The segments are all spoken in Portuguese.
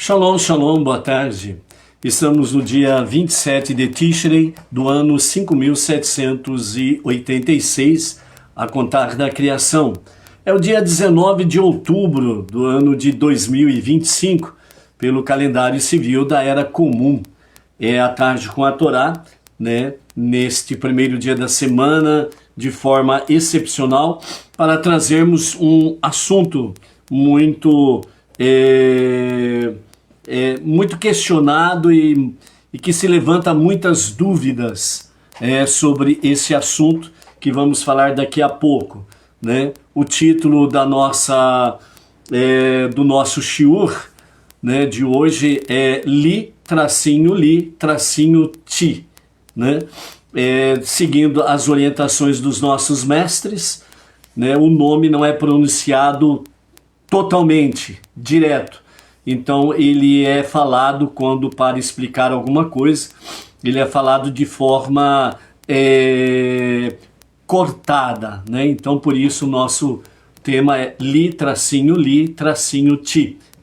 Shalom, shalom, boa tarde. Estamos no dia 27 de Tishrei do ano 5786, a contar da criação. É o dia 19 de outubro do ano de 2025, pelo calendário civil da Era Comum. É a tarde com a Torá, né? Neste primeiro dia da semana, de forma excepcional, para trazermos um assunto muito muito questionado e que se levanta muitas dúvidas sobre esse assunto que vamos falar daqui a pouco, né? O título da nossa do nosso shiur, né, de hoje é Li-Ti, né? Seguindo as orientações dos nossos mestres, né? O nome não é pronunciado totalmente, direto. Então ele é falado quando, para explicar alguma coisa, ele é falado de forma cortada, né? Então por isso o nosso tema é Li-Ti,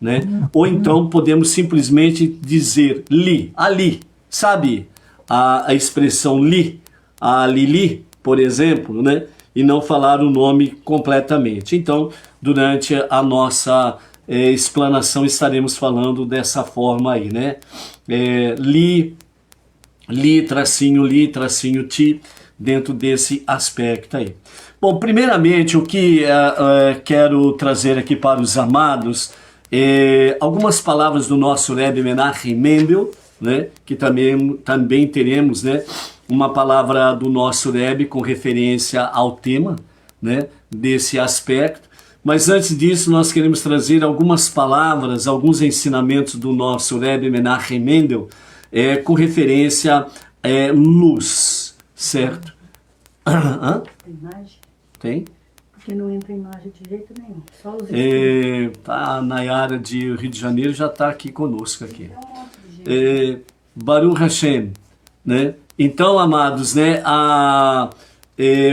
né? Ou então podemos simplesmente dizer Li, ali, sabe? A expressão Li, a Lili, por exemplo, né? E não falar o nome completamente. Então, durante a nossa explanação estaremos falando dessa forma aí, né? Li-Ti, dentro desse aspecto aí. Bom, primeiramente, o que quero trazer aqui para os amados algumas palavras do nosso Rebbe Menachem Mendel, né? Que também teremos, né, uma palavra do nosso Rebbe com referência ao tema, né, desse aspecto. Mas antes disso, nós queremos trazer algumas palavras, alguns ensinamentos do nosso Rebbe Menachem Mendel com referência à luz, certo? Tem imagem? Tem? Porque não entra imagem de jeito nenhum, só os a Nayara de Rio de Janeiro já está aqui conosco aqui. Baruch Hashem, né? Então, amados, né,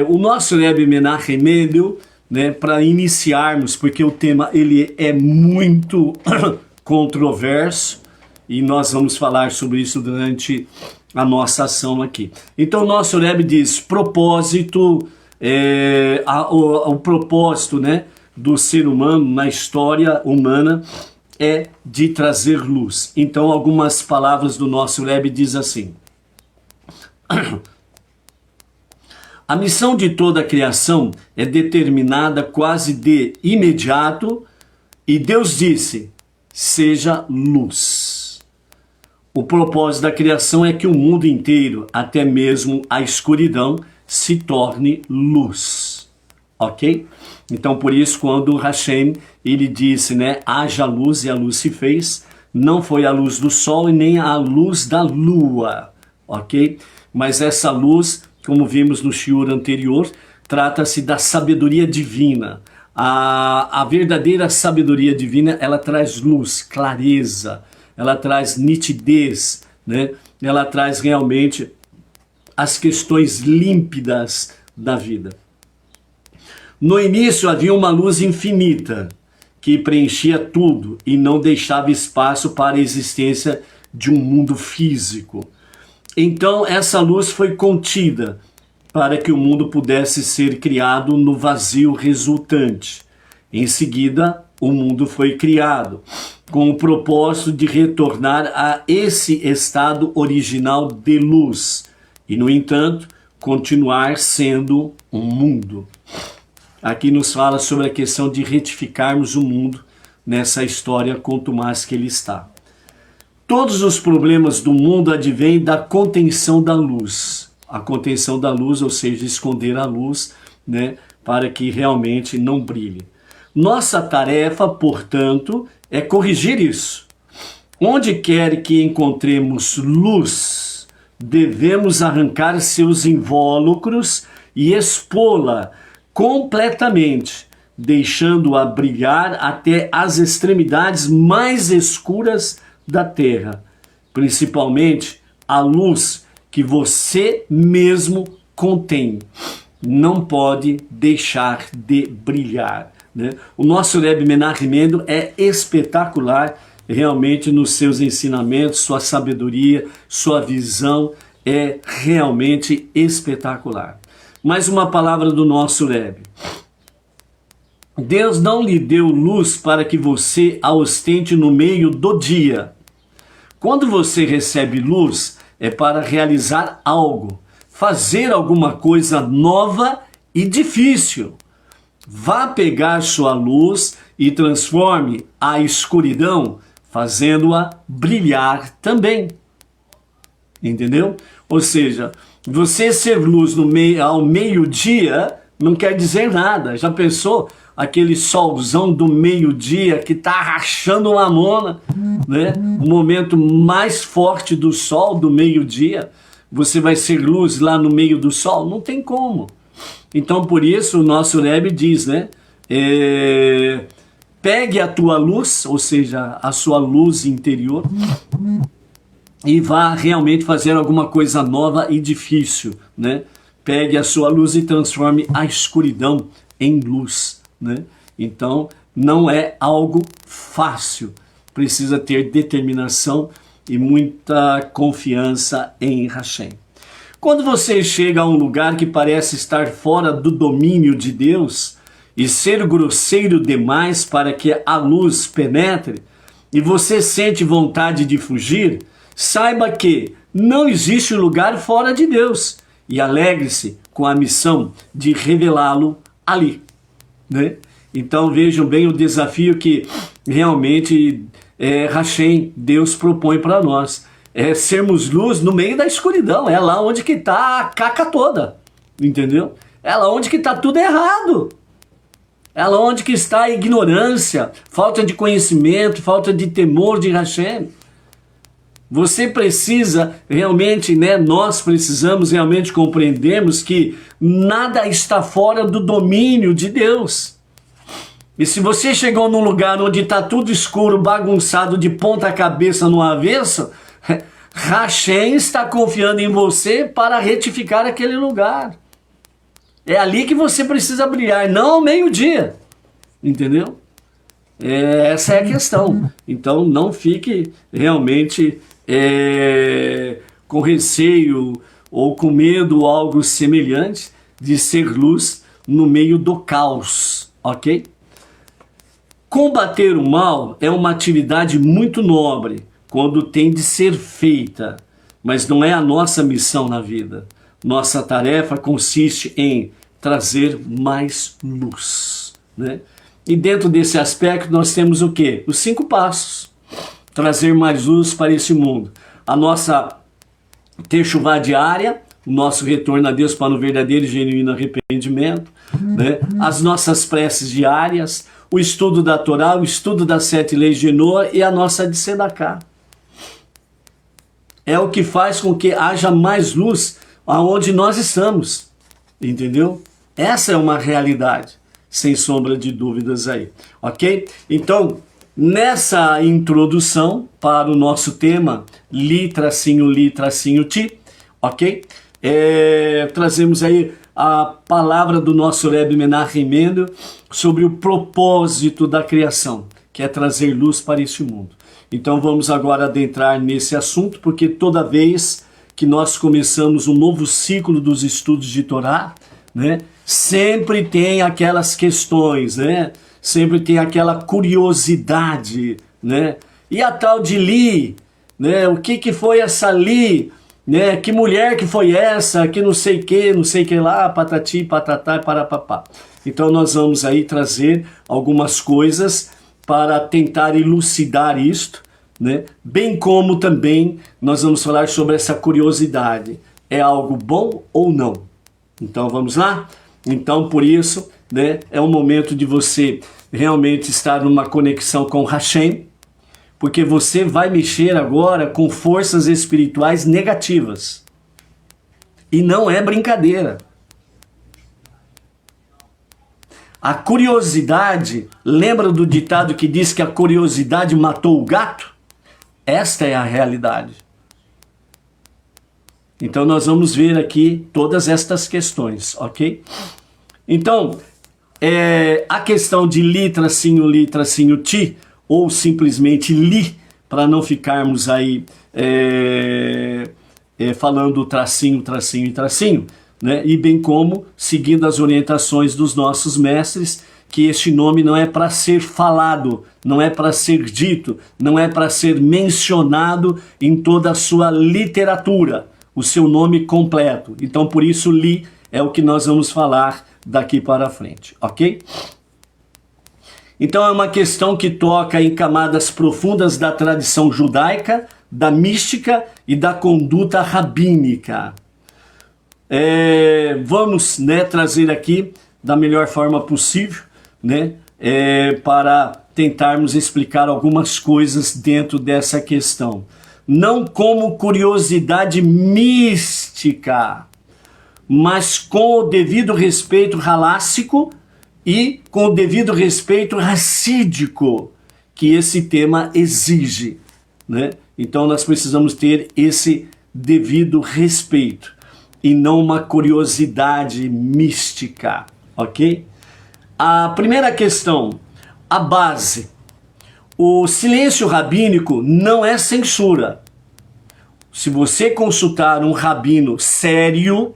o nosso Rebbe Menachem Mendel, né, para iniciarmos, porque o tema ele é muito controverso e nós vamos falar sobre isso durante a nossa ação aqui. Então, o nosso Rebbe diz: propósito, o propósito, né, do ser humano na história humana é de trazer luz. Então, algumas palavras do nosso Rebbe diz assim: a missão de toda a criação é determinada quase de imediato, e Deus disse: seja luz. O propósito da criação é que o mundo inteiro, até mesmo a escuridão, se torne luz. Ok? Então, por isso, quando Hashem, ele disse, né, haja luz, e a luz se fez, não foi a luz do sol e nem a luz da lua. Ok? Mas essa luz, como vimos no shiur anterior, trata-se da sabedoria divina. A verdadeira sabedoria divina, ela traz luz, clareza, ela traz nitidez, né? Ela traz realmente as questões límpidas da vida. No início havia uma luz infinita que preenchia tudo e não deixava espaço para a existência de um mundo físico. Então essa luz foi contida para que o mundo pudesse ser criado no vazio resultante. Em seguida, o mundo foi criado com o propósito de retornar a esse estado original de luz e, no entanto, continuar sendo um mundo. Aqui nos fala sobre a questão de retificarmos o mundo nessa história contumaz que ele está. Todos os problemas do mundo advêm da contenção da luz. A contenção da luz, ou seja, esconder a luz, né, para que realmente não brilhe. Nossa tarefa, portanto, é corrigir isso. Onde quer que encontremos luz, devemos arrancar seus invólucros e expô-la completamente, deixando-a brilhar até as extremidades mais escuras da terra, principalmente a luz que você mesmo contém. Não pode deixar de brilhar, né? O nosso Rebbe Menachem Mendel é espetacular realmente nos seus ensinamentos, sua sabedoria, sua visão é realmente espetacular. Mais uma palavra do nosso Rebbe. Deus não lhe deu luz para que você a ostente no meio do dia. Quando você recebe luz, é para realizar algo, fazer alguma coisa nova e difícil. Vá pegar sua luz e transforme a escuridão, fazendo-a brilhar também. Entendeu? Ou seja, você ser luz ao meio-dia não quer dizer nada. Já pensou aquele solzão do meio-dia que está rachando uma mona, né? O momento mais forte do sol do meio-dia, você vai ser luz lá no meio do sol? Não tem como. Então, por isso, o nosso Rebbe diz, né? Pegue a tua luz, ou seja, a sua luz interior, e vá realmente fazer alguma coisa nova e difícil, né? Pegue a sua luz e transforme a escuridão em luz, né? Então, não é algo fácil. Precisa ter determinação e muita confiança em Hashem. Quando você chega a um lugar que parece estar fora do domínio de Deus e ser grosseiro demais para que a luz penetre, e você sente vontade de fugir, saiba que não existe lugar fora de Deus e alegre-se com a missão de revelá-lo ali, né? Então vejam bem o desafio que realmente Hashem, Deus propõe para nós. É sermos luz no meio da escuridão, é lá onde que está a caca toda, entendeu? É lá onde que está tudo errado. É lá onde que está a ignorância, falta de conhecimento, falta de temor de Hashem. Você precisa realmente, né, nós precisamos realmente compreendermos que nada está fora do domínio de Deus. E se você chegou num lugar onde está tudo escuro, bagunçado de ponta cabeça no avesso, Hashem está confiando em você para retificar aquele lugar. É ali que você precisa brilhar, não ao meio-dia. Entendeu? Essa é a questão. Então não fique realmente com receio ou com medo ou algo semelhante de ser luz no meio do caos, ok? Combater o mal é uma atividade muito nobre quando tem de ser feita, mas não é a nossa missão na vida. Nossa tarefa consiste em trazer mais luz, né? E dentro desse aspecto nós temos o quê? Os 5 passos. Trazer mais luz para esse mundo. A nossa techuvá diária, o nosso retorno a Deus para o verdadeiro e genuíno arrependimento, né? As nossas preces diárias, o estudo da Torá, o estudo das 7 leis de Noa e a nossa de Sedacá. É o que faz com que haja mais luz aonde nós estamos, entendeu? Essa é uma realidade, sem sombra de dúvidas aí, ok? Então, nessa introdução para o nosso tema, li-ti, ok? Trazemos aí a palavra do nosso Rebbe Menachem Mendel sobre o propósito da criação, que é trazer luz para este mundo. Então vamos agora adentrar nesse assunto, porque toda vez que nós começamos um novo ciclo dos estudos de Torá, né, sempre tem aquelas questões, né, sempre tem aquela curiosidade, né, e a tal de Li, né, o que foi essa Li, né, que mulher que foi essa, que não sei que lá, patati, patatá e parapapá. Então nós vamos aí trazer algumas coisas para tentar elucidar isto, né? Bem como também nós vamos falar sobre essa curiosidade. É algo bom ou não? Então vamos lá? Então por isso, né, é um momento de você realmente estar numa conexão com Hashem, porque você vai mexer agora com forças espirituais negativas. E não é brincadeira. A curiosidade, lembra do ditado que diz que a curiosidade matou o gato? Esta é a realidade. Então nós vamos ver aqui todas estas questões, ok? Então, a questão de li, tracinho, ti, ou simplesmente li, para não ficarmos aí falando tracinho, tracinho e tracinho, né? E bem como seguindo as orientações dos nossos mestres, que este nome não é para ser falado, não é para ser dito, não é para ser mencionado em toda a sua literatura, o seu nome completo. Então, por isso, Li é o que nós vamos falar daqui para frente, ok? Então, é uma questão que toca em camadas profundas da tradição judaica, da mística e da conduta rabínica. Vamos, né, trazer aqui da melhor forma possível, né, para tentarmos explicar algumas coisas dentro dessa questão. Não como curiosidade mística, mas com o devido respeito halássico e com o devido respeito racídico que esse tema exige, né? Então nós precisamos ter esse devido respeito e não uma curiosidade mística, ok? A primeira questão, a base. O silêncio rabínico não é censura. Se você consultar um rabino sério,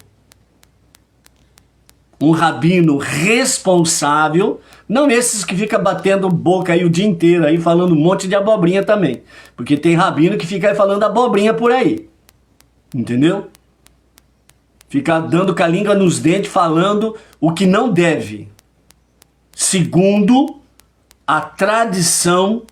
um rabino responsável, não esses que fica batendo boca aí o dia inteiro, aí falando um monte de abobrinha também. Porque tem rabino que fica aí falando abobrinha por aí. Entendeu? Fica dando com a língua nos dentes, falando o que não deve. Segundo a tradição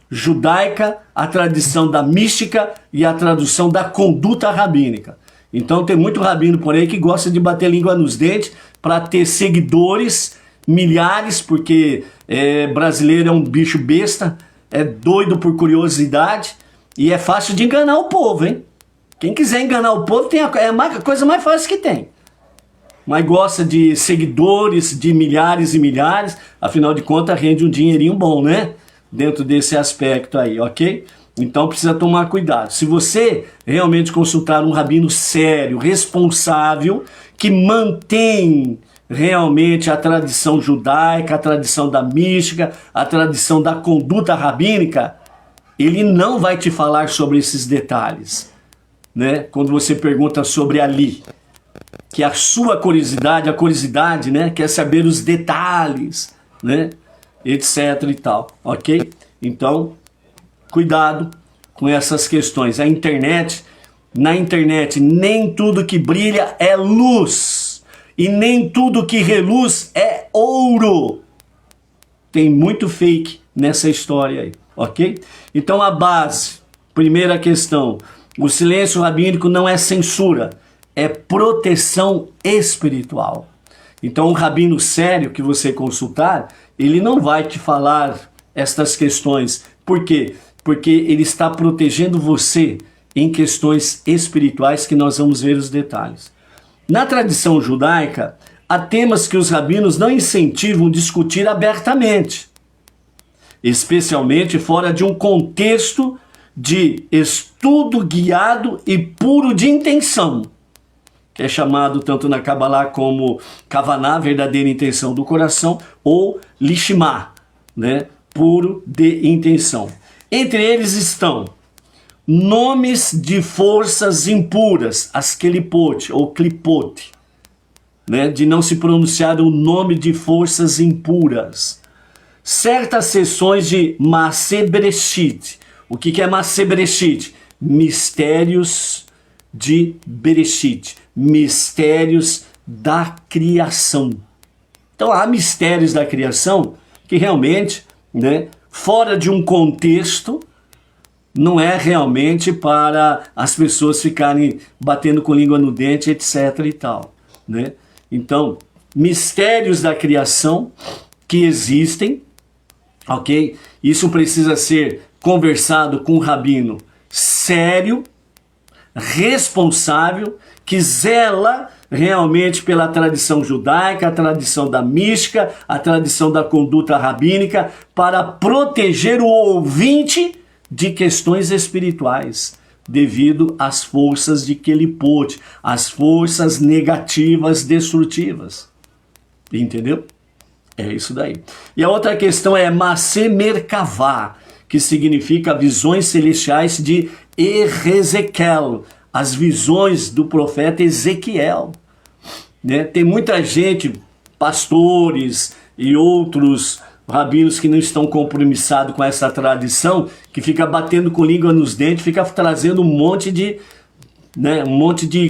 judaica, a tradição da mística e a tradição da conduta rabínica. Então tem muito rabino por aí que gosta de bater língua nos dentes para ter seguidores, milhares, porque brasileiro é um bicho besta, é doido por curiosidade e é fácil de enganar o povo, hein? Quem quiser enganar o povo é a coisa mais fácil que tem. Mas gosta de seguidores, de milhares e milhares, afinal de contas rende um dinheirinho bom, né? Dentro desse aspecto aí, ok? Então precisa tomar cuidado. Se você realmente consultar um rabino sério, responsável, que mantém realmente a tradição judaica, a tradição da mística, a tradição da conduta rabínica, ele não vai te falar sobre esses detalhes, né? Quando você pergunta sobre Ali, que a sua curiosidade, né, quer saber os detalhes, né, etc e tal, ok? Então, cuidado com essas questões. Na internet, nem tudo que brilha é luz, e nem tudo que reluz é ouro. Tem muito fake nessa história aí, ok? Então, a base, primeira questão, o silêncio rabínico não é censura, é proteção espiritual. Então, um rabino sério que você consultar, ele não vai te falar estas questões. Por quê? Porque ele está protegendo você em questões espirituais que nós vamos ver os detalhes. Na tradição judaica, há temas que os rabinos não incentivam discutir abertamente, especialmente fora de um contexto de estudo guiado e puro de intenção, que é chamado tanto na Kabbalah como Kavaná, verdadeira intenção do coração, ou Lishma, né, puro de intenção. Entre eles estão nomes de forças impuras, as Kelipot ou Klipot, né, de não se pronunciar o nome de forças impuras. Certas sessões de Maaseh Bereshit. O que é Maaseh Bereshit? Mistérios de Bereshit, mistérios da criação. Então há mistérios da criação que realmente, né, fora de um contexto, não é realmente para as pessoas ficarem batendo com língua no dente, etc e tal, né? Então, mistérios da criação que existem, ok? Isso precisa ser conversado com um rabino sério, responsável, que zela realmente pela tradição judaica, a tradição da mística, a tradição da conduta rabínica, para proteger o ouvinte de questões espirituais, devido às forças de Kelipot, as forças negativas, destrutivas. Entendeu? É isso daí. E a outra questão é Maaseh Merkavá, que que significa visões celestiais de Ezequiel, as visões do profeta Ezequiel. Né? Tem muita gente, pastores e outros rabinos que não estão compromissados com essa tradição, que fica batendo com língua nos dentes, fica trazendo um monte de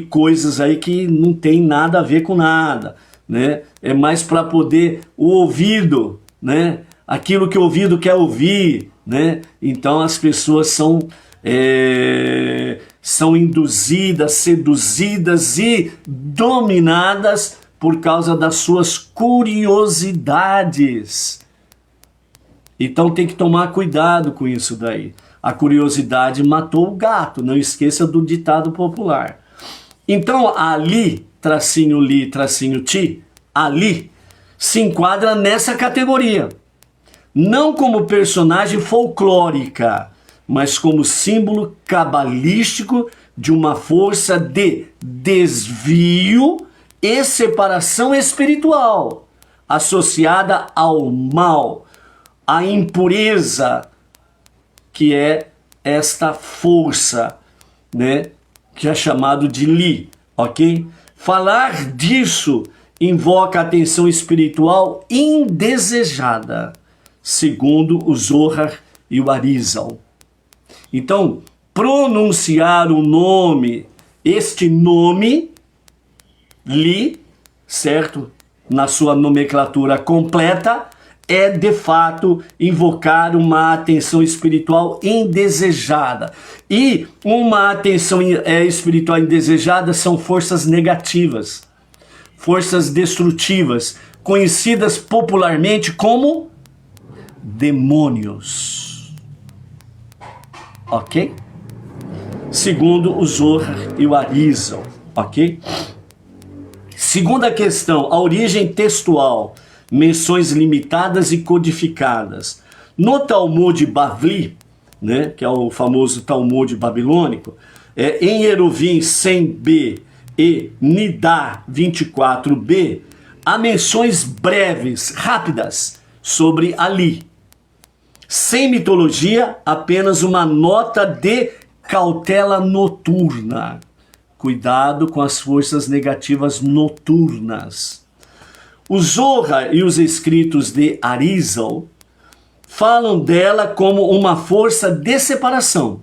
coisas aí que não tem nada a ver com nada, né? É mais para poder o ouvido, né? Aquilo que o ouvido quer ouvir, né? Então as pessoas são induzidas, seduzidas e dominadas por causa das suas curiosidades. Então tem que tomar cuidado com isso daí. A curiosidade matou o gato, não esqueça do ditado popular. Então ali, tracinho li, tracinho ti, ali se enquadra nessa categoria. Não como personagem folclórica, mas como símbolo cabalístico de uma força de desvio e separação espiritual, associada ao mal, à impureza, que é esta força, né, que é chamado de Li, ok? Falar disso invoca a atenção espiritual indesejada, segundo o Zohar e o Arizal. Então, pronunciar o nome, este nome, Li, certo? Na sua nomenclatura completa, é de fato invocar uma atenção espiritual indesejada. E uma atenção espiritual indesejada são forças negativas, forças destrutivas, conhecidas popularmente como demônios. Ok? Segundo o Zohar e o Arizal. Ok? Segunda questão, a origem textual. Menções limitadas e codificadas. No Talmud Bavli, né, que é o famoso Talmud babilônico, em Eruvim 100b e Nidá 24b, há menções breves, rápidas, sobre Ali. Sem mitologia, apenas uma nota de cautela noturna. Cuidado com as forças negativas noturnas. O Zohar e os escritos de Arizal falam dela como uma força de separação.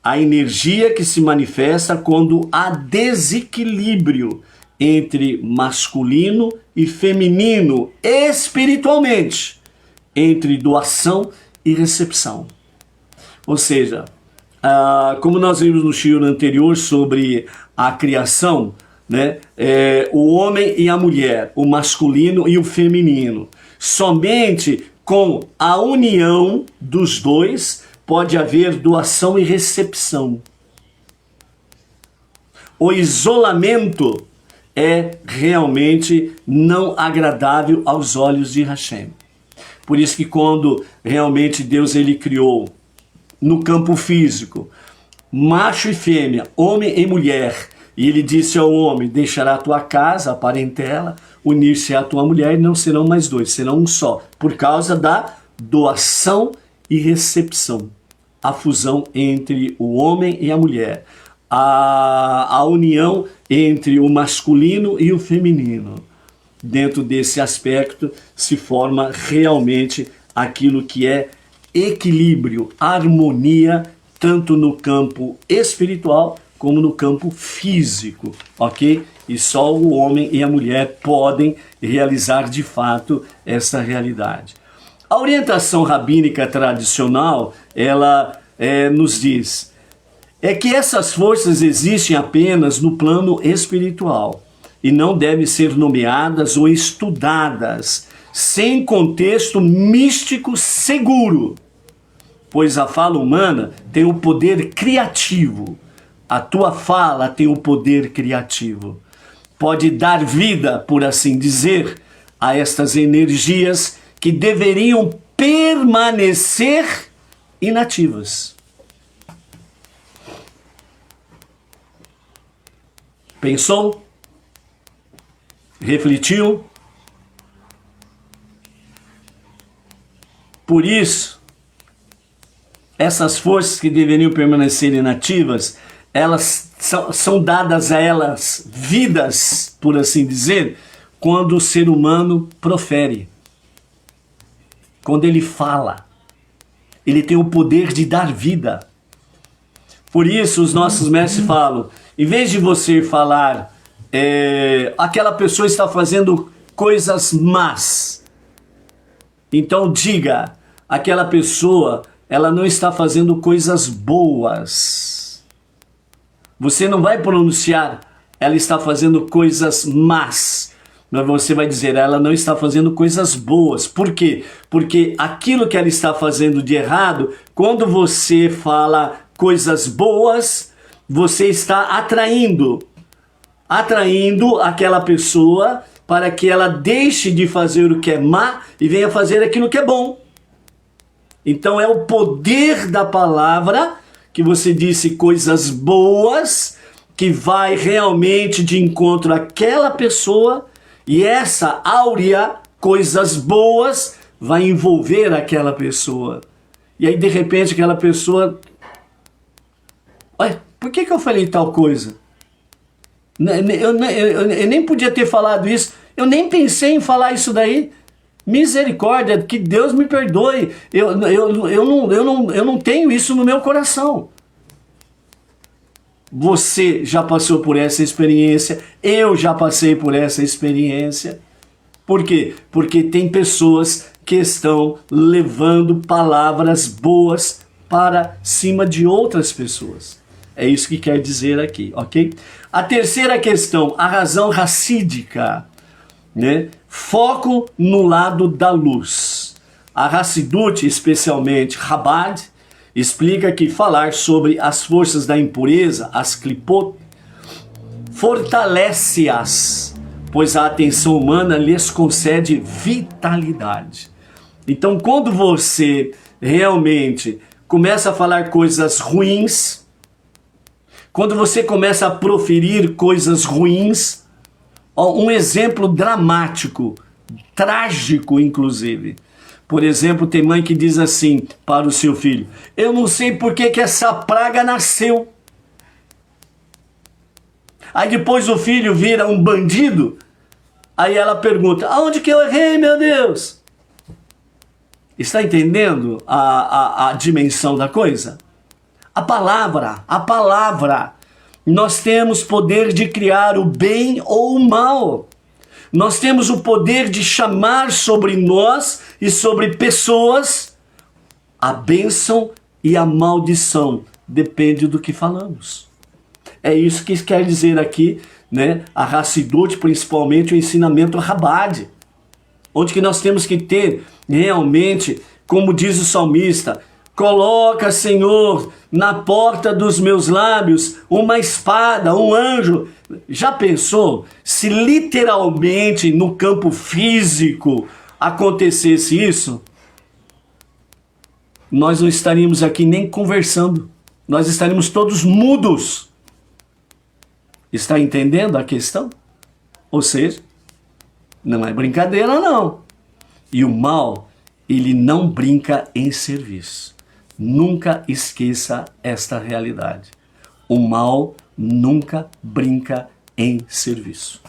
A energia que se manifesta quando há desequilíbrio entre masculino e feminino espiritualmente, entre doação e recepção. Ou seja, como nós vimos no shiur anterior sobre a criação, né? O homem e a mulher, o masculino e o feminino. Somente com a união dos dois pode haver doação e recepção. O isolamento é realmente não agradável aos olhos de Hashem. Por isso que quando realmente Deus ele criou no campo físico, macho e fêmea, homem e mulher, e ele disse ao homem, deixará a tua casa, a parentela, unir-se à tua mulher, e não serão mais dois, serão um só, por causa da doação e recepção, a fusão entre o homem e a mulher, a união entre o masculino e o feminino. Dentro desse aspecto se forma realmente aquilo que é equilíbrio, harmonia, tanto no campo espiritual como no campo físico, ok? E só o homem e a mulher podem realizar de fato essa realidade. A orientação rabínica tradicional, ela nos diz, que essas forças existem apenas no plano espiritual e não devem ser nomeadas ou estudadas sem contexto místico seguro, pois a fala humana tem o poder criativo. A tua fala tem o poder criativo. Pode dar vida, por assim dizer, a estas energias que deveriam permanecer inativas. Pensou? Refletiu? Por isso, essas forças que deveriam permanecer inativas, elas são dadas a elas vidas, por assim dizer, quando o ser humano profere. Quando ele fala. Ele tem o poder de dar vida. Por isso os nossos mestres falam, em vez de você falar, aquela pessoa está fazendo coisas más, então diga, aquela pessoa, ela não está fazendo coisas boas. Você não vai pronunciar, ela está fazendo coisas más, mas você vai dizer, ela não está fazendo coisas boas. Por quê? Porque aquilo que ela está fazendo de errado, quando você fala coisas boas, você está atraindo aquela pessoa para que ela deixe de fazer o que é má e venha fazer aquilo que é bom. Então é o poder da palavra, que você disse coisas boas, que vai realmente de encontro àquela pessoa, e essa áurea, coisas boas, vai envolver aquela pessoa. E aí de repente aquela pessoa... Olha, por que eu falei tal coisa? Eu nem podia ter falado isso. Eu nem pensei em falar isso daí. Misericórdia, que Deus me perdoe. Eu não tenho isso no meu coração. Você já passou por essa experiência. Eu já passei por essa experiência. Por quê? Porque tem pessoas que estão levando palavras boas para cima de outras pessoas. É isso que quer dizer aqui, ok? A terceira questão, a razão racídica, né? Foco no lado da luz. A Hassidut, especialmente Chabad, explica que falar sobre as forças da impureza, as klipot, fortalece-as, pois a atenção humana lhes concede vitalidade. Então, quando você realmente começa a falar coisas ruins, quando você começa a proferir coisas ruins, um exemplo dramático, trágico inclusive. Por exemplo, tem mãe que diz assim para o seu filho, eu não sei por que essa praga nasceu. Aí depois o filho vira um bandido, aí ela pergunta, aonde que eu errei, meu Deus? Está entendendo a dimensão da coisa? A palavra, nós temos poder de criar o bem ou o mal. Nós temos o poder de chamar sobre nós e sobre pessoas a bênção e a maldição. Depende do que falamos. É isso que quer dizer aqui, né? A Hassidut, principalmente o ensinamento Chabad. Onde que nós temos que ter realmente, como diz o salmista, coloca, Senhor, na porta dos meus lábios uma espada, um anjo. Já pensou se literalmente no campo físico acontecesse isso? Nós não estaríamos aqui nem conversando. Nós estaríamos todos mudos. Está entendendo a questão? Ou seja, não é brincadeira não. E o mal, ele não brinca em serviço. Nunca esqueça esta realidade. O mal nunca brinca em serviço.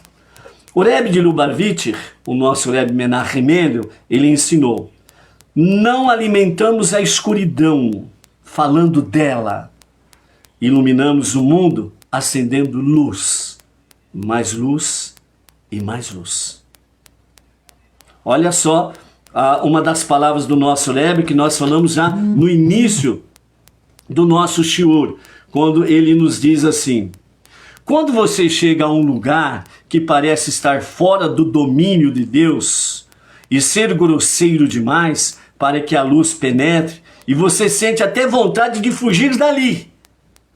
O Rebbe de Lubavitcher, o nosso Rebbe Menachem Mendel, ele ensinou, não alimentamos a escuridão falando dela. Iluminamos o mundo acendendo luz. Mais luz e mais luz. Olha só, uma das palavras do nosso Rebbe que nós falamos já no início do nosso shiur, quando ele nos diz assim, quando você chega a um lugar que parece estar fora do domínio de Deus e ser grosseiro demais para que a luz penetre e você sente até vontade de fugir dali,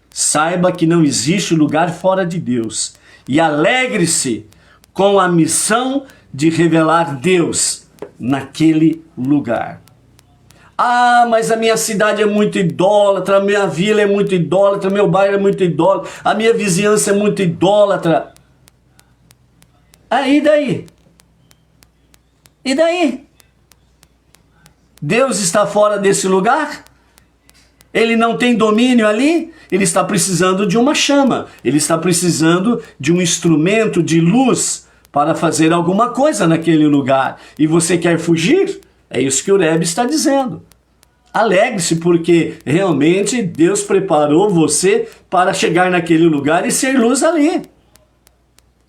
saiba que não existe lugar fora de Deus e alegre-se com a missão de revelar Deus naquele lugar. Ah, mas a minha cidade é muito idólatra, a minha vila é muito idólatra, meu bairro é muito idólatra, a minha vizinhança é muito idólatra. E daí? E daí? Deus está fora desse lugar? Ele não tem domínio ali, ele está precisando de uma chama, ele está precisando de um instrumento de luz para fazer alguma coisa naquele lugar. E você quer fugir? É isso que o Rebbe está dizendo. Alegre-se, porque realmente Deus preparou você para chegar naquele lugar e ser luz ali.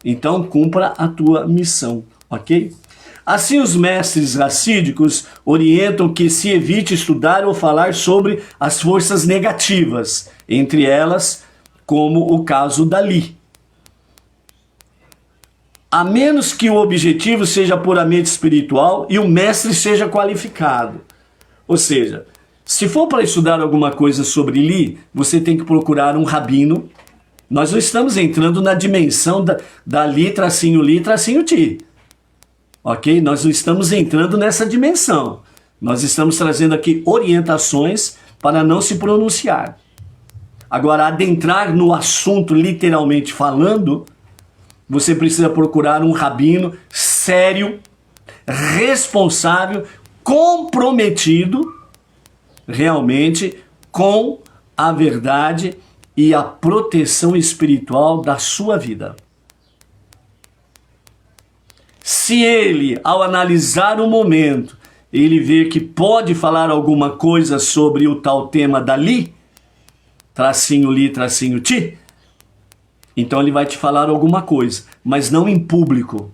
Então cumpra a tua missão, ok? Assim, os mestres racídicos orientam que se evite estudar ou falar sobre as forças negativas, entre elas, como o caso da Li. A menos que o objetivo seja puramente espiritual e o mestre seja qualificado. Ou seja, se for para estudar alguma coisa sobre Li, você tem que procurar um rabino. Nós não estamos entrando na dimensão da Li, tracinho Ti. Ok? Nós não estamos entrando nessa dimensão. Nós estamos trazendo aqui orientações para não se pronunciar. Agora, adentrar no assunto literalmente falando, você precisa procurar um rabino sério, responsável, comprometido realmente com a verdade e a proteção espiritual da sua vida. Se ele, ao analisar o momento, ele vê que pode falar alguma coisa sobre o tal tema dali, tracinho ti, então ele vai te falar alguma coisa, mas não em público.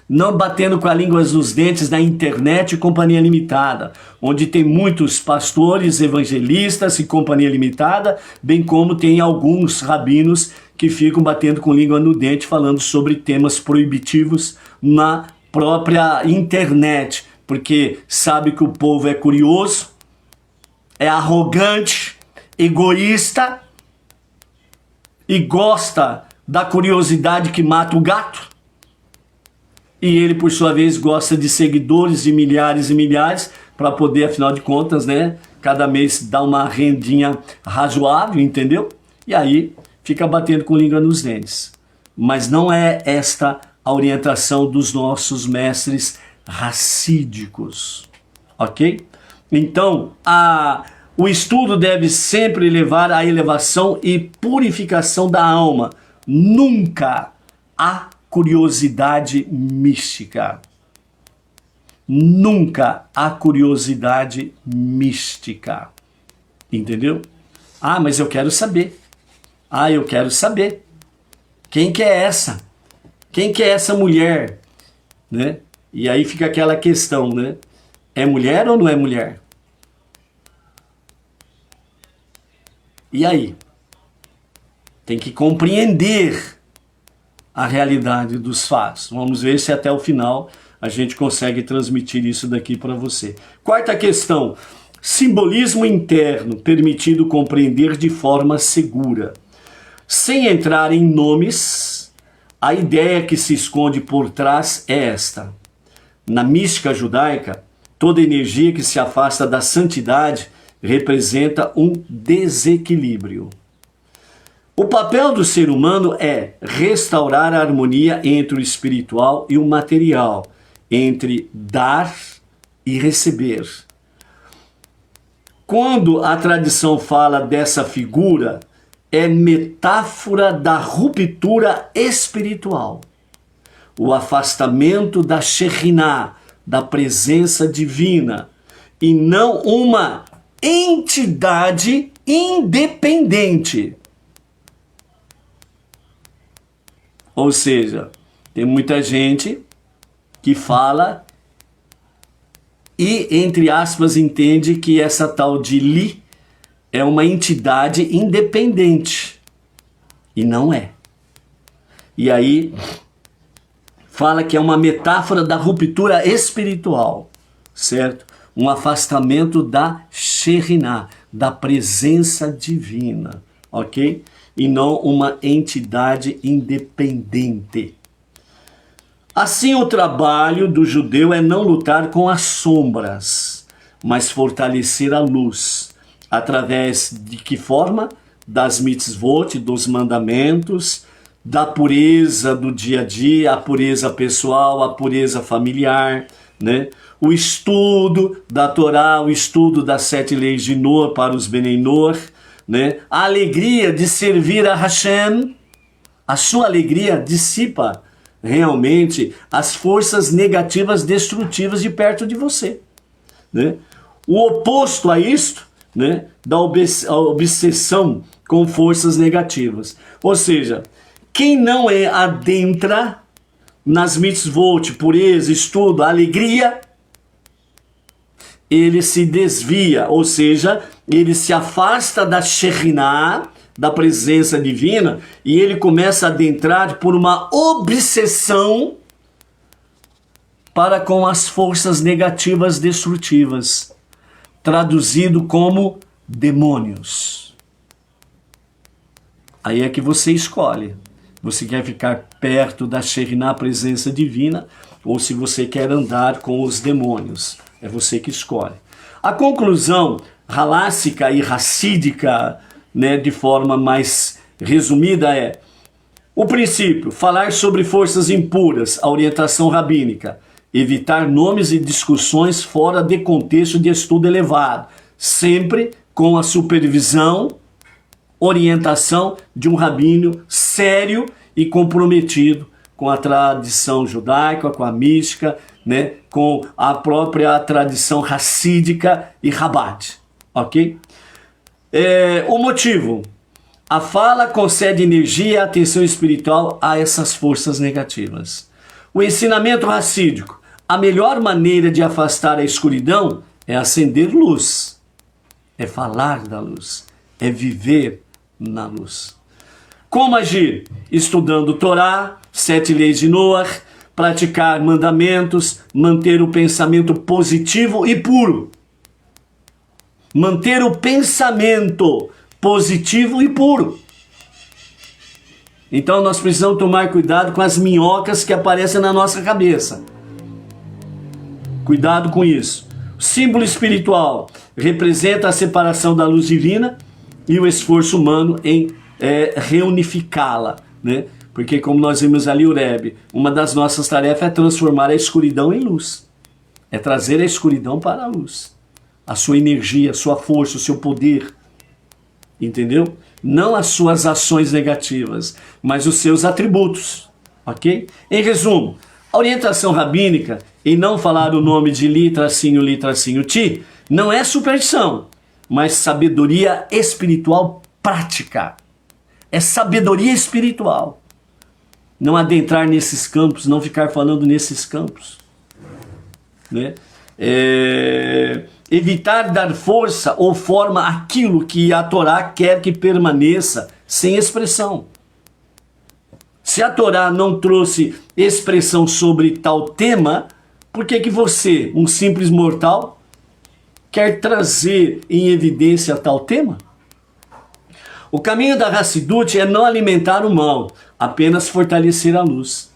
Não batendo com a língua nos dentes na internet e companhia limitada, onde tem muitos pastores, evangelistas e companhia limitada, bem como tem alguns rabinos que ficam batendo com língua no dente falando sobre temas proibitivos na própria internet, porque sabe que o povo é curioso, é arrogante, egoísta e gosta da curiosidade que mata o gato. E ele, por sua vez, gosta de seguidores de milhares e milhares para poder, afinal de contas, né, cada mês dar uma rendinha razoável, entendeu? E aí fica batendo com língua nos dentes. Mas não é esta a orientação dos nossos mestres racídicos, ok? Então, o estudo deve sempre levar à elevação e purificação da alma, nunca a curiosidade mística. Nunca a curiosidade mística. Entendeu? Ah, mas eu quero saber. Ah, eu quero saber. Quem que é essa? Quem que é essa mulher? Né? E aí fica aquela questão, né? É mulher ou não é mulher? E aí? Tem que compreender a realidade dos fatos. Vamos ver se até o final a gente consegue transmitir isso daqui para você. Quarta questão. Simbolismo interno, permitido compreender de forma segura. Sem entrar em nomes, a ideia que se esconde por trás é esta. Na mística judaica, toda energia que se afasta da santidade representa um desequilíbrio. O papel do ser humano é restaurar a harmonia entre o espiritual e o material, entre dar e receber. Quando a tradição fala dessa figura, é metáfora da ruptura espiritual, o afastamento da Shekhinah, da presença divina, e não uma entidade independente. Ou seja, tem muita gente que fala e, entre aspas, entende que essa tal de Li é uma entidade independente. E não é. E aí fala que é uma metáfora da ruptura espiritual, certo? Um afastamento da Shekhinah, da presença divina, ok? E não uma entidade independente. Assim, o trabalho do judeu é não lutar com as sombras, mas fortalecer a luz. Através de que forma? Das mitzvot, dos mandamentos, da pureza do dia a dia, a pureza pessoal, a pureza familiar, né? o estudo da Torá, o estudo das 7 leis de Noah para os Benei Noach, né? A alegria de servir a Hashem, a sua alegria dissipa realmente as forças negativas destrutivas de perto de você, né? O oposto a isto, né, da obsessão com forças negativas. Ou seja, quem não adentra nas mitzvot, pureza, estudo, alegria, ele se desvia, ou seja, ele se afasta da Shekhinah, da presença divina, e ele começa a adentrar por uma obsessão para com as forças negativas destrutivas, traduzido como demônios. Aí é que você escolhe. Você quer ficar perto da Shekhinah, presença divina, ou se você quer andar com os demônios. É você que escolhe. A conclusão halássica e racídica, né, de forma mais resumida é: o princípio, falar sobre forças impuras, a orientação rabínica, evitar nomes e discussões fora de contexto de estudo elevado, sempre com a supervisão, orientação de um rabino sério e comprometido com a tradição judaica, com a mística, né, com a própria tradição racídica e Chabad, ok? O motivo: a fala concede energia e atenção espiritual a essas forças negativas. O ensinamento racídico: a melhor maneira de afastar a escuridão é acender luz, é falar da luz, é viver na luz. Como agir? Estudando Torá, 7 leis de Noach, praticar mandamentos, manter o pensamento positivo e puro. Manter o pensamento positivo e puro. Então nós precisamos tomar cuidado com as minhocas que aparecem na nossa cabeça. Cuidado com isso. O símbolo espiritual representa a separação da luz divina e o esforço humano em reunificá-la, né? Porque, como nós vimos ali, o Rebbe, uma das nossas tarefas é transformar a escuridão em luz. É trazer a escuridão para a luz. A sua energia, a sua força, o seu poder. Entendeu? Não as suas ações negativas, mas os seus atributos. Ok? Em resumo, a orientação rabínica em não falar o nome de li, tracinho, ti, não é superstição, mas sabedoria espiritual prática. É sabedoria espiritual. Não adentrar nesses campos, não ficar falando nesses campos, né? Evitar dar força ou forma àquilo que a Torá quer que permaneça sem expressão. Se a Torá não trouxe expressão sobre tal tema, por que você, um simples mortal, quer trazer em evidência tal tema? O caminho da Hassidut é não alimentar o mal, apenas fortalecer a luz.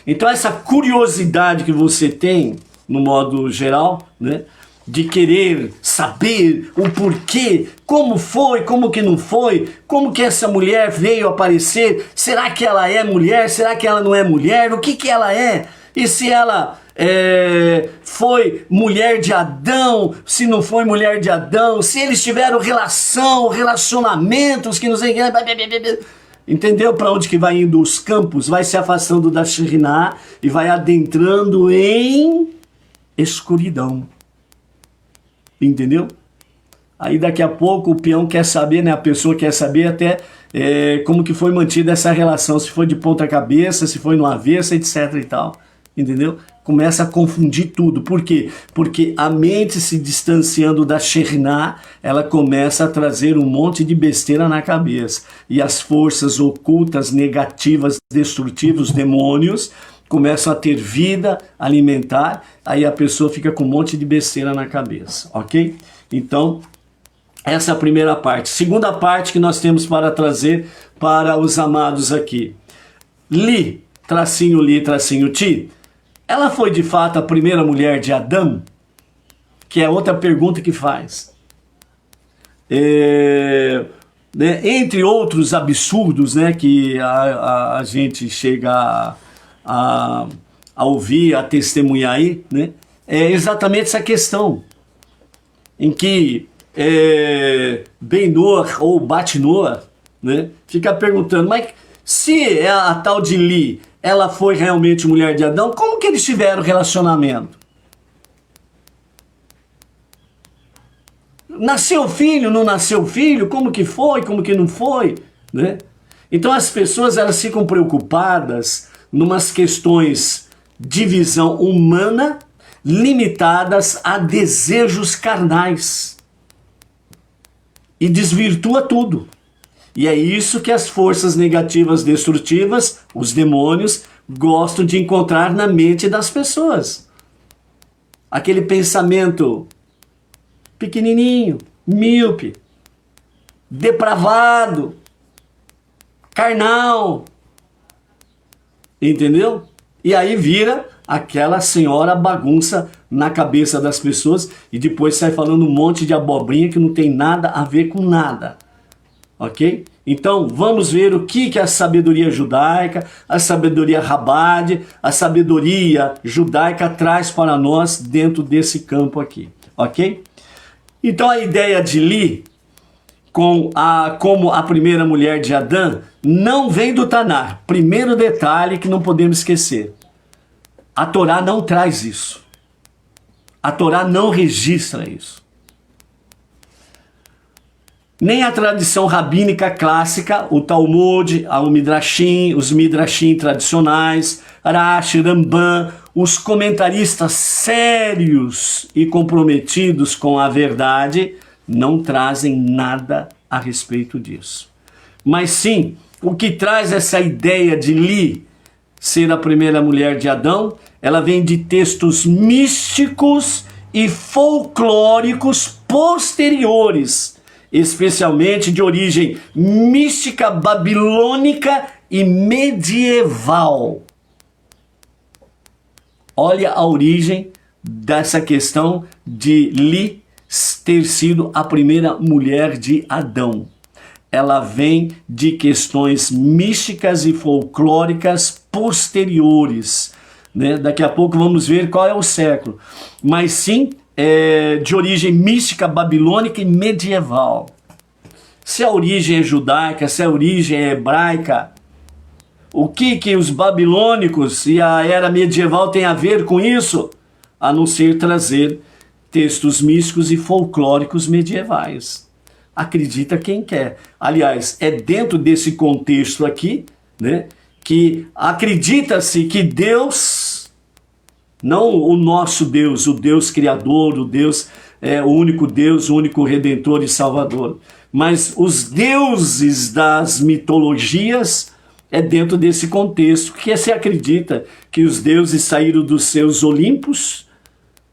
Então essa curiosidade que você tem, no modo geral, né, de querer saber o porquê, como foi, como que não foi, como que essa mulher veio aparecer, será que ela é mulher, será que ela não é mulher, o que que ela é, e se ela foi mulher de Adão, se não foi mulher de Adão, se eles tiveram relacionamentos que não sei o que. Entendeu para onde que vai indo os campos? Vai se afastando da Shekhinah e vai adentrando em escuridão. Entendeu? Aí daqui a pouco o peão quer saber, né? A pessoa quer saber até como que foi mantida essa relação, se foi de ponta cabeça, se foi no avesso, etc e tal. Entendeu? Começa a confundir tudo. Por quê? Porque a mente se distanciando da Shekhinah, ela começa a trazer um monte de besteira na cabeça. E as forças ocultas, negativas, destrutivas, os demônios, começam a ter vida, alimentar, aí a pessoa fica com um monte de besteira na cabeça, ok? Então, essa é a primeira parte. Segunda parte que nós temos para trazer para os amados aqui. Li, tracinho ti, ela foi de fato a primeira mulher de Adão? Que é outra pergunta que faz. Né, entre outros absurdos, né, que a gente chega a ouvir, a testemunhar aí, né, é exatamente essa questão, em que Ben-Noa ou Bat-Noa, né, fica perguntando, mas se a tal de Li, ela foi realmente mulher de Adão, como que eles tiveram relacionamento? Nasceu filho, não nasceu filho? Como que foi, como que não foi? Né? Então as pessoas elas ficam preocupadas numas questões de visão humana limitadas a desejos carnais e desvirtua tudo. E é isso que as forças negativas destrutivas, os demônios, gostam de encontrar na mente das pessoas. Aquele pensamento pequenininho, míope, depravado, carnal, entendeu? E aí vira aquela senhora bagunça na cabeça das pessoas e depois sai falando um monte de abobrinha que não tem nada a ver com nada, ok? Então vamos ver o que a sabedoria judaica, a sabedoria rabade, a sabedoria judaica traz para nós dentro desse campo aqui, ok? Então a ideia de Li como a primeira mulher de Adão não vem do Tanar. Primeiro detalhe que não podemos esquecer. A Torá não traz isso. A Torá não registra isso. Nem a tradição rabínica clássica, o Talmud, os Midrashim tradicionais, Rashi, Ramban, os comentaristas sérios e comprometidos com a verdade não trazem nada a respeito disso. Mas sim, o que traz essa ideia de Li ser a primeira mulher de Adão, ela vem de textos místicos e folclóricos posteriores, especialmente de origem mística, babilônica e medieval. Olha a origem dessa questão de Li ter sido a primeira mulher de Adão. Ela vem de questões místicas e folclóricas posteriores, né? Daqui a pouco vamos ver qual é o século. Mas sim, de origem mística, babilônica e medieval. Se a origem é judaica, se a origem é hebraica, o que os babilônicos e a era medieval têm a ver com isso? A não ser trazer textos místicos e folclóricos medievais. Acredita quem quer. Aliás, é dentro desse contexto aqui, né, que acredita-se que Deus, não o nosso Deus, o Deus Criador, o Deus, o único Redentor e Salvador, mas os deuses das mitologias, é dentro desse contexto que se acredita que os deuses saíram dos seus Olimpos,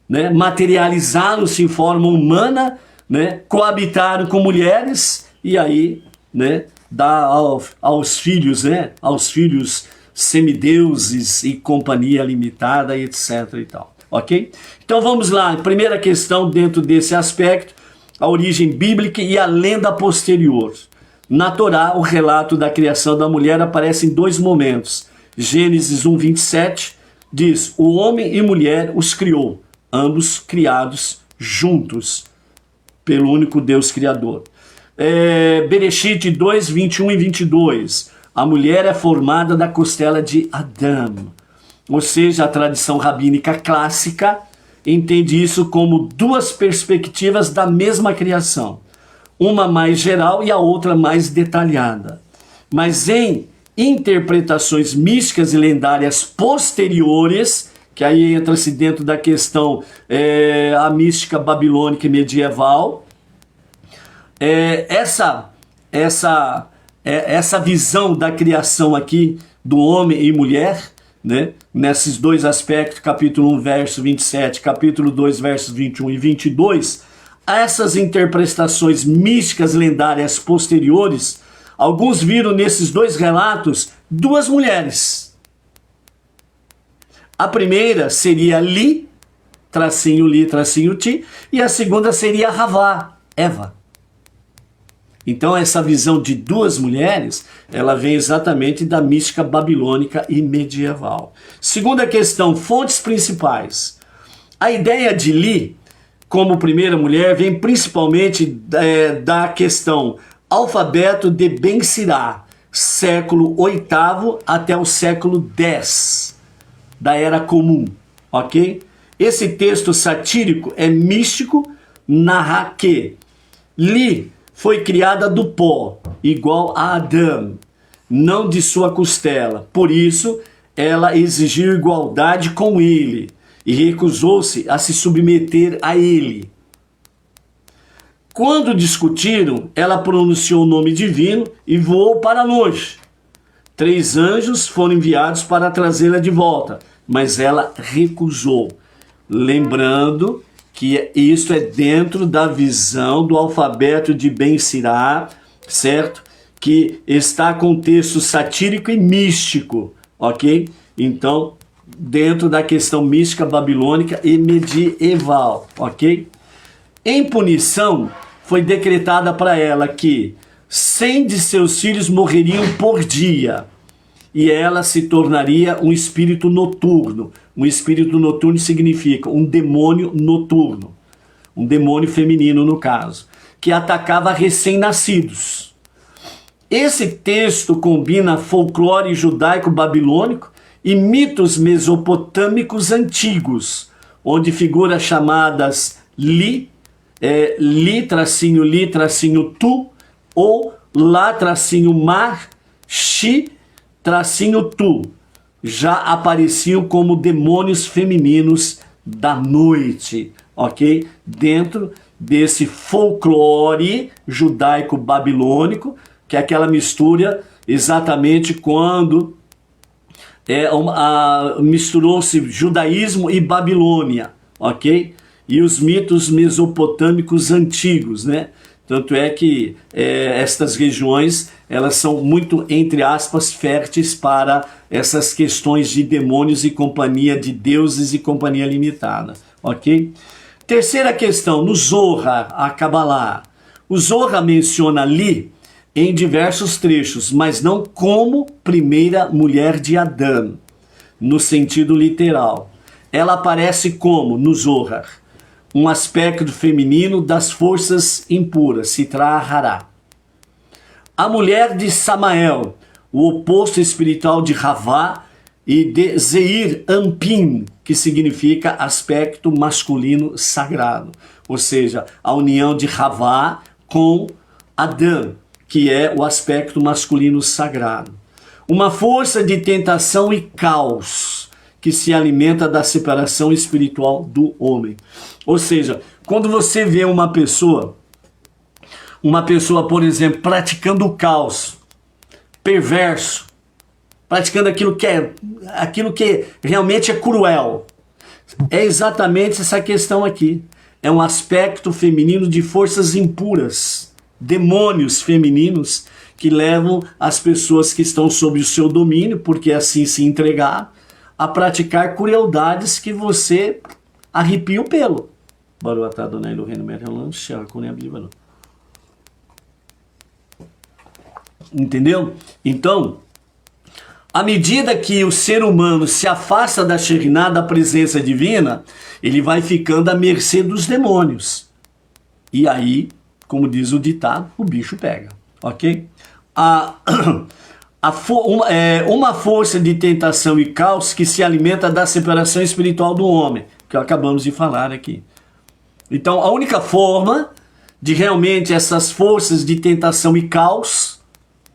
né, materializaram-se em forma humana, né, coabitaram com mulheres e aí, né, dá aos filhos, né, aos filhos semideuses e companhia limitada e etc e tal, ok? Então vamos lá, primeira questão dentro desse aspecto, a origem bíblica e a lenda posterior. Na Torá, o relato da criação da mulher aparece em dois momentos. Gênesis 1:27 diz, o homem e mulher os criou, ambos criados juntos pelo único Deus Criador. Bereshit 2:21 e 22. A mulher é formada da costela de Adão. Ou seja, a tradição rabínica clássica entende isso como duas perspectivas da mesma criação. Uma mais geral e a outra mais detalhada. Mas em interpretações místicas e lendárias posteriores, que aí entra-se dentro da questão a mística babilônica e medieval, essa visão da criação aqui do homem e mulher, né, nesses dois aspectos, capítulo 1, verso 27, capítulo 2, versos 21 e 22, essas interpretações místicas lendárias posteriores, alguns viram nesses dois relatos duas mulheres. A primeira seria Li, tracinho Ti, e a segunda seria Havá, Eva. Então essa visão de duas mulheres, ela vem exatamente da mística babilônica e medieval. Segunda questão, fontes principais. A ideia de Li, como primeira mulher, vem principalmente da questão alfabeto de Ben Sirá, século VIII até o século X da Era Comum, ok? Esse texto satírico é místico, narra que Li foi criada do pó, igual a Adão, não de sua costela. Por isso, ela exigiu igualdade com ele e recusou-se a se submeter a ele. Quando discutiram, ela pronunciou o nome divino e voou para longe. 3 anjos foram enviados para trazê-la de volta, mas ela recusou. Lembrando que isso é dentro da visão do alfabeto de Ben Sirá, certo? Que está com texto satírico e místico, ok? Então, dentro da questão mística babilônica e medieval, ok? Em punição, foi decretada para ela que 100 de seus filhos morreriam por dia e ela se tornaria um espírito noturno. Um espírito noturno significa um demônio noturno, um demônio feminino no caso, que atacava recém-nascidos. Esse texto combina folclore judaico-babilônico e mitos mesopotâmicos antigos, onde figuras chamadas Li, Li-tu ou Lá-mar, Shi-tu, já apareciam como demônios femininos da noite, ok? Dentro desse folclore judaico-babilônico, que é aquela mistura exatamente quando misturou-se judaísmo e Babilônia, ok? E os mitos mesopotâmicos antigos, né? Tanto é que estas regiões, elas são muito, entre aspas, férteis para essas questões de demônios e companhia de deuses e companhia limitada, ok? Terceira questão, no Zohar, a Kabbalah. O Zohar menciona Li em diversos trechos, mas não como primeira mulher de Adão, no sentido literal. Ela aparece como, no Zohar, um aspecto feminino das forças impuras, Sitra Hará. A mulher de Samael, o oposto espiritual de Havá e de Zeir Anpin, que significa aspecto masculino sagrado. Ou seja, a união de Havá com Adão, que é o aspecto masculino sagrado. Uma força de tentação e caos, que se alimenta da separação espiritual do homem. Ou seja, quando você vê uma pessoa, por exemplo, praticando o caos, perverso, praticando aquilo que realmente é cruel, é exatamente essa questão aqui. É um aspecto feminino de forças impuras, demônios femininos que levam as pessoas que estão sob o seu domínio, porque assim se entregar, a praticar crueldades que você arrepia o pelo. Entendeu? Então, à medida que o ser humano se afasta da Shekhinah, da presença divina, ele vai ficando à mercê dos demônios. E aí, como diz o ditado, o bicho pega, ok? Uma força de tentação e caos que se alimenta da separação espiritual do homem, que acabamos de falar aqui. Então, a única forma de realmente essas forças de tentação e caos,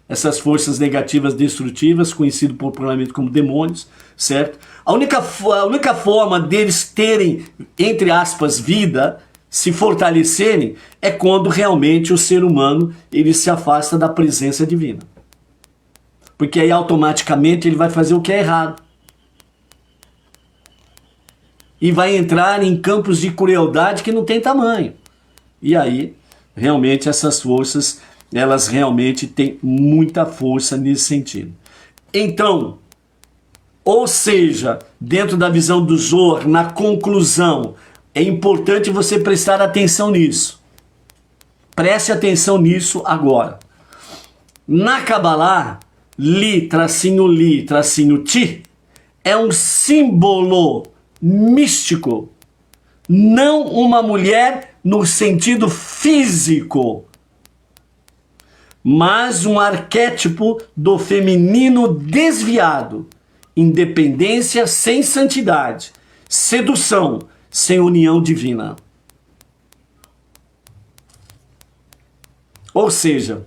essas forças negativas destrutivas, conhecido popularmente como demônios, certo? A única forma deles terem, entre aspas, vida, se fortalecerem, é quando realmente o ser humano ele se afasta da presença divina. Porque aí automaticamente ele vai fazer o que é errado. E vai entrar em campos de crueldade que não tem tamanho. E aí, realmente, essas forças, elas realmente têm muita força nesse sentido. Então, ou seja, dentro da visão do Zohar, na conclusão, é importante você prestar atenção nisso. Preste atenção nisso agora. Na Kabbalah, Li-Ti, é um símbolo místico não uma mulher no sentido físico, mas um arquétipo do feminino desviado, independência sem santidade, sedução sem união divina. Ou seja,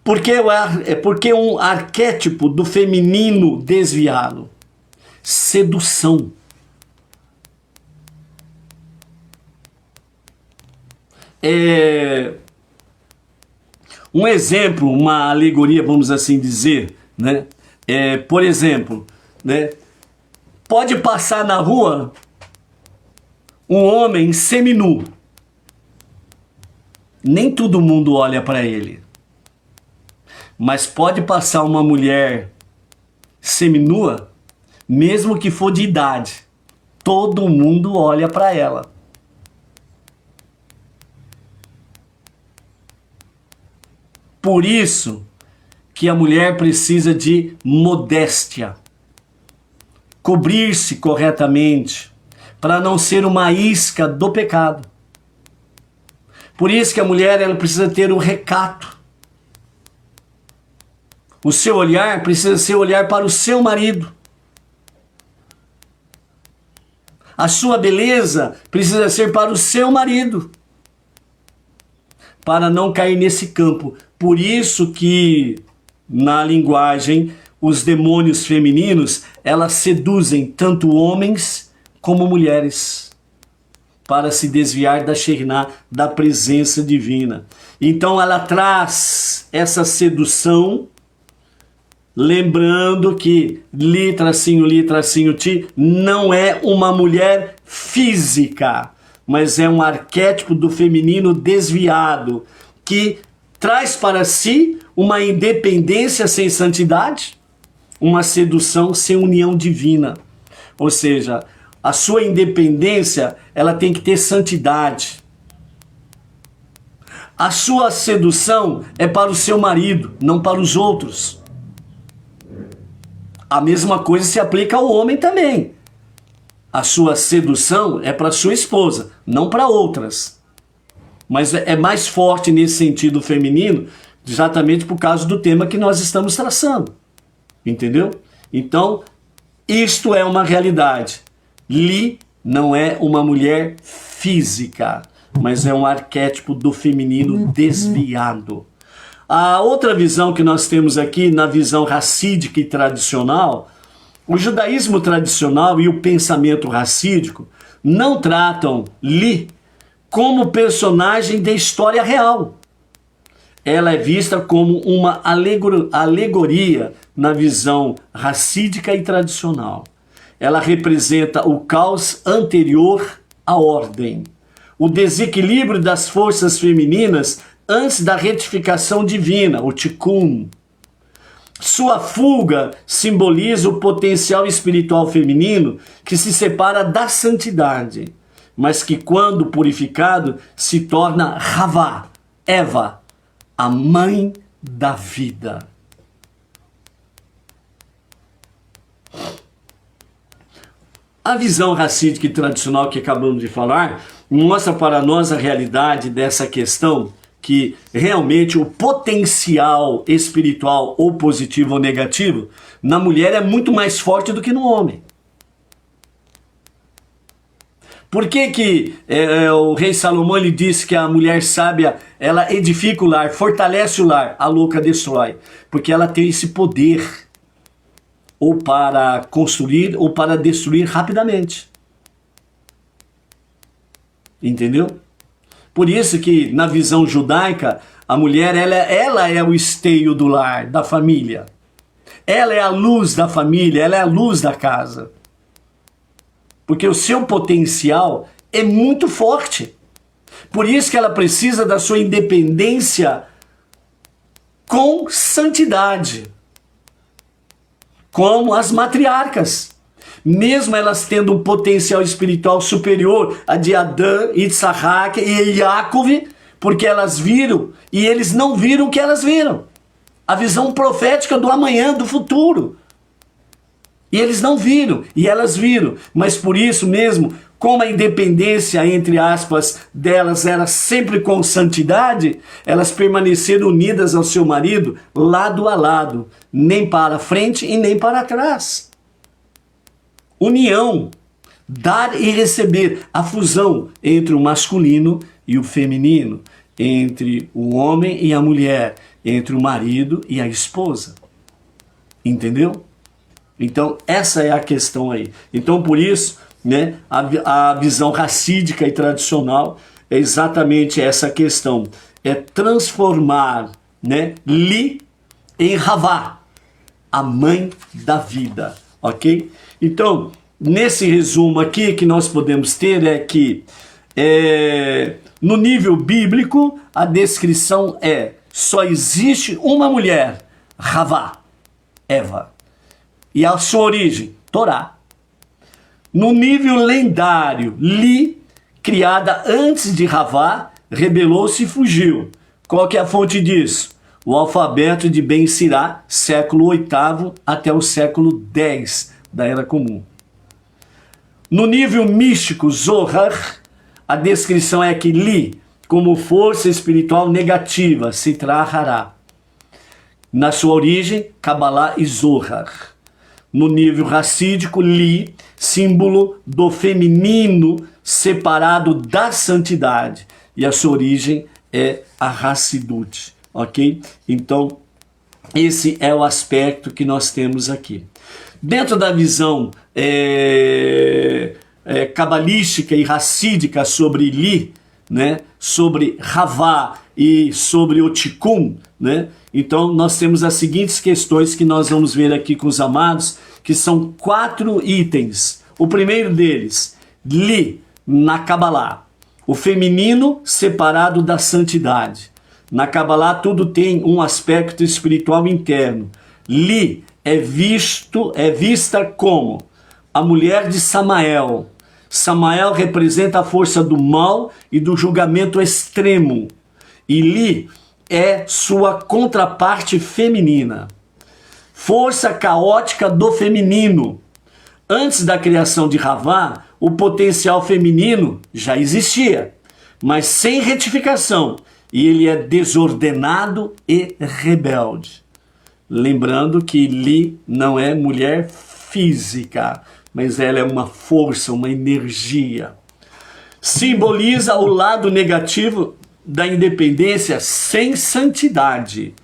porque um arquétipo do feminino desviado, sedução. Um exemplo, uma alegoria, vamos assim dizer, né? Por exemplo, né? Pode passar na rua um homem seminu. Nem todo mundo olha para ele. Mas pode passar uma mulher seminua, mesmo que for de idade. Todo mundo olha para ela. Por isso que a mulher precisa de modéstia. Cobrir-se corretamente, para não ser uma isca do pecado. Por isso que a mulher ela precisa ter o recato. O seu olhar precisa ser olhar para o seu marido. A sua beleza precisa ser para o seu marido. Para não cair nesse campo. Por isso que na linguagem os demônios femininos, elas seduzem tanto homens como mulheres, para se desviar da Shekhinah, da presença divina. Então ela traz essa sedução, lembrando que Li-Ti não é uma mulher física, mas é um arquétipo do feminino desviado, que traz para si uma independência sem santidade, uma sedução sem união divina. Ou seja, a sua independência, ela tem que ter santidade. A sua sedução é para o seu marido, não para os outros. A mesma coisa se aplica ao homem também. A sua sedução é para sua esposa, não para outras. Mas é mais forte nesse sentido feminino, exatamente por causa do tema que nós estamos traçando. Entendeu? Então, isto é uma realidade. Li não é uma mulher física, mas é um arquétipo do feminino desviado. A outra visão que nós temos aqui, na visão racídica e tradicional, o judaísmo tradicional e o pensamento racídico não tratam Li como personagem de história real. Ela é vista como uma alegoria na visão racídica e tradicional. Ela representa o caos anterior à ordem, o desequilíbrio das forças femininas antes da retificação divina, o Tikkun. Sua fuga simboliza o potencial espiritual feminino que se separa da santidade, mas que, quando purificado, se torna Havá, Eva, a mãe da vida. A visão racídica e tradicional que acabamos de falar mostra para nós a realidade dessa questão, que realmente o potencial espiritual, ou positivo ou negativo, na mulher é muito mais forte do que no homem. Por que o rei Salomão ele disse que a mulher sábia, ela edifica o lar, fortalece o lar, a louca destrói? Porque ela tem esse poder, ou para construir ou para destruir rapidamente. Entendeu? Por isso que na visão judaica, a mulher ela é o esteio do lar, da família. Ela é a luz da família, ela é a luz da casa. Porque o seu potencial é muito forte. Por isso que ela precisa da sua independência com santidade. Como as matriarcas. Mesmo elas tendo um potencial espiritual superior a de Adão, Yitzhak e Yaakov, porque elas viram e eles não viram o que elas viram. A visão profética do amanhã, do futuro. E eles não viram, e elas viram. Mas por isso mesmo, como a independência, entre aspas, delas era sempre com santidade, elas permaneceram unidas ao seu marido lado a lado, nem para frente e nem para trás. União, dar e receber, a fusão entre o masculino e o feminino, entre o homem e a mulher, entre o marido e a esposa. Entendeu? Então, essa é a questão aí. Então, por isso, né, a visão racídica e tradicional é exatamente essa questão. É transformar, né, Li em Havá, a mãe da vida. Ok? Então, nesse resumo aqui que nós podemos ter é que no nível bíblico a descrição é: só existe uma mulher, Havá, Eva, e a sua origem, Torá. No nível lendário, Li, criada antes de Havá, rebelou-se e fugiu. Qual que é a fonte disso? O alfabeto de Ben Sirá, século VIII até o século X da Era Comum. No nível místico, Zohar, a descrição é que Li, como força espiritual negativa, Sitra Hará. Na sua origem, Kabbalah e Zohar. No nível racídico, Li, símbolo do feminino separado da santidade. E a sua origem é a Hassidut. Ok? Então, esse é o aspecto que nós temos aqui. Dentro da visão cabalística e racídica sobre Li, né, sobre Havá e sobre o Tikkun, né, então nós temos as seguintes questões que nós vamos ver aqui com os amados, que são 4 itens. O primeiro deles, Li, na Kabbalah, o feminino separado da santidade. Na Kabbalah tudo tem um aspecto espiritual interno. Li é vista como a mulher de Samael. Samael representa a força do mal e do julgamento extremo. E Li é sua contraparte feminina. Força caótica do feminino. Antes da criação de Havá, o potencial feminino já existia, mas sem retificação. E ele é desordenado e rebelde. Lembrando que Li não é mulher física, mas ela é uma força, uma energia. Simboliza o lado negativo da independência sem santidade.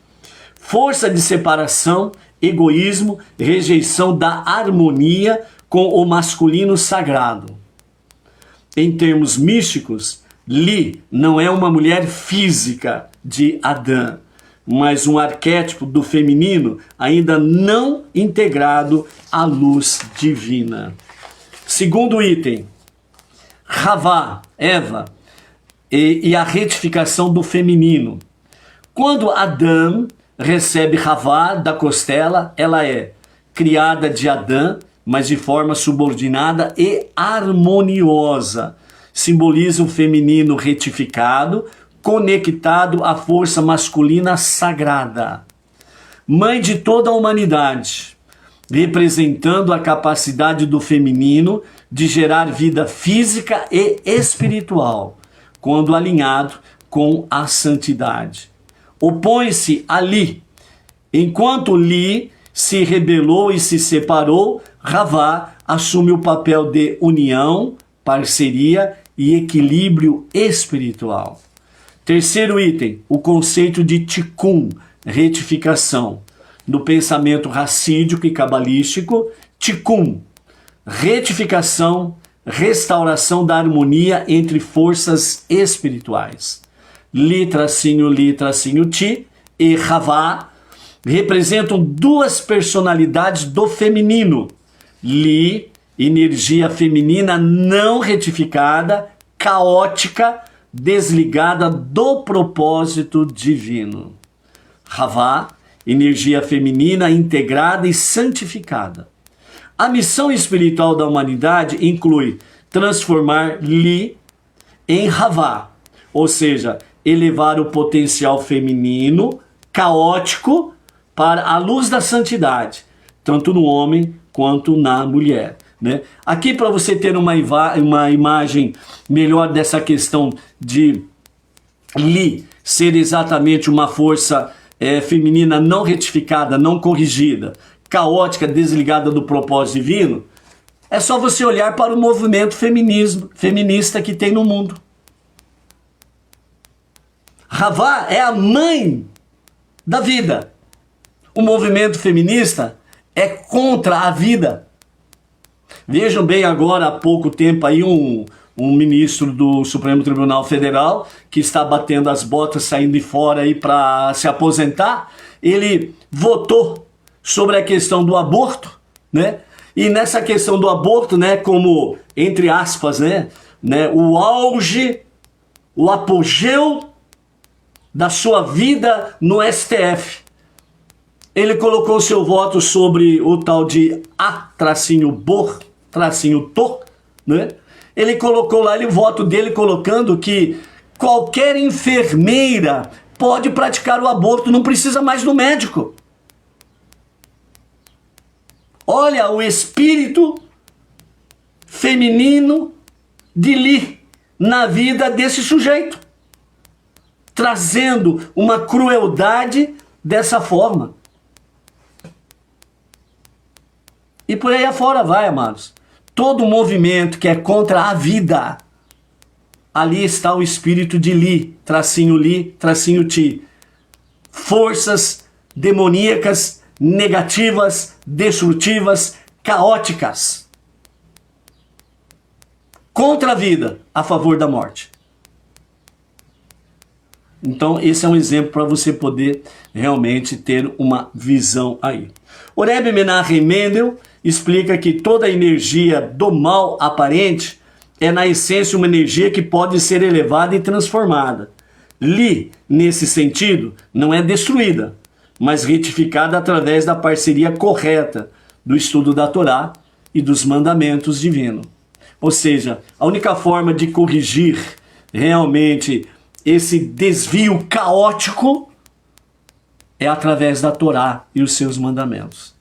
Força de separação, egoísmo, rejeição da harmonia com o masculino sagrado. Em termos místicos, Li não é uma mulher física de Adão, mas um arquétipo do feminino ainda não integrado à luz divina. Segundo item, Havá, Eva, e a retificação do feminino. Quando Adão recebe Havá da costela, ela é criada de Adão, mas de forma subordinada e harmoniosa. Simboliza o feminino retificado, conectado à força masculina sagrada. Mãe de toda a humanidade, representando a capacidade do feminino de gerar vida física e espiritual, quando alinhado com a santidade. Opõe-se a Li. Enquanto Li se rebelou e se separou, Havá assume o papel de união, parceria e equilíbrio espiritual. Terceiro item, o conceito de Tikkun, retificação. No pensamento racídico e cabalístico, Tikkun, retificação, restauração da harmonia entre forças espirituais. Li, Ti e Havá representam duas personalidades do feminino. Li, energia feminina não retificada, caótica, desligada do propósito divino. Havá, energia feminina integrada e santificada. A missão espiritual da humanidade inclui transformar Li em Havá, ou seja, elevar o potencial feminino caótico para a luz da santidade, tanto no homem quanto na mulher. né? Aqui, para você ter uma imagem melhor dessa questão de Li ser exatamente uma força feminina não retificada, não corrigida, caótica, desligada do propósito divino, é só você olhar para o movimento feminista que tem no mundo. Havá é a mãe da vida. O movimento feminista é contra a vida. Vejam bem agora, há pouco tempo aí, um ministro do Supremo Tribunal Federal, que está batendo as botas, saindo de fora aí para se aposentar, ele votou sobre a questão do aborto, né? E nessa questão do aborto, né, como, entre aspas, né, o auge, o apogeu da sua vida no STF. Ele colocou seu voto sobre o tal de A-Bor-Tor, né? Ele colocou lá o voto dele colocando que qualquer enfermeira pode praticar o aborto, não precisa mais do médico. Olha o espírito feminino de Li na vida desse sujeito, trazendo uma crueldade dessa forma. E por aí afora vai, amados. Todo movimento que é contra a vida, ali está o espírito de Li, tracinho Ti. Forças demoníacas, negativas, destrutivas, caóticas. Contra a vida, a favor da morte. Então esse é um exemplo para você poder realmente ter uma visão aí. O Rebbe Menachem Mendel explica que toda energia do mal aparente é na essência uma energia que pode ser elevada e transformada. Li, nesse sentido, não é destruída, mas retificada através da parceria correta do estudo da Torá e dos mandamentos divinos. Ou seja, a única forma de corrigir realmente esse desvio caótico é através da Torá e os seus mandamentos.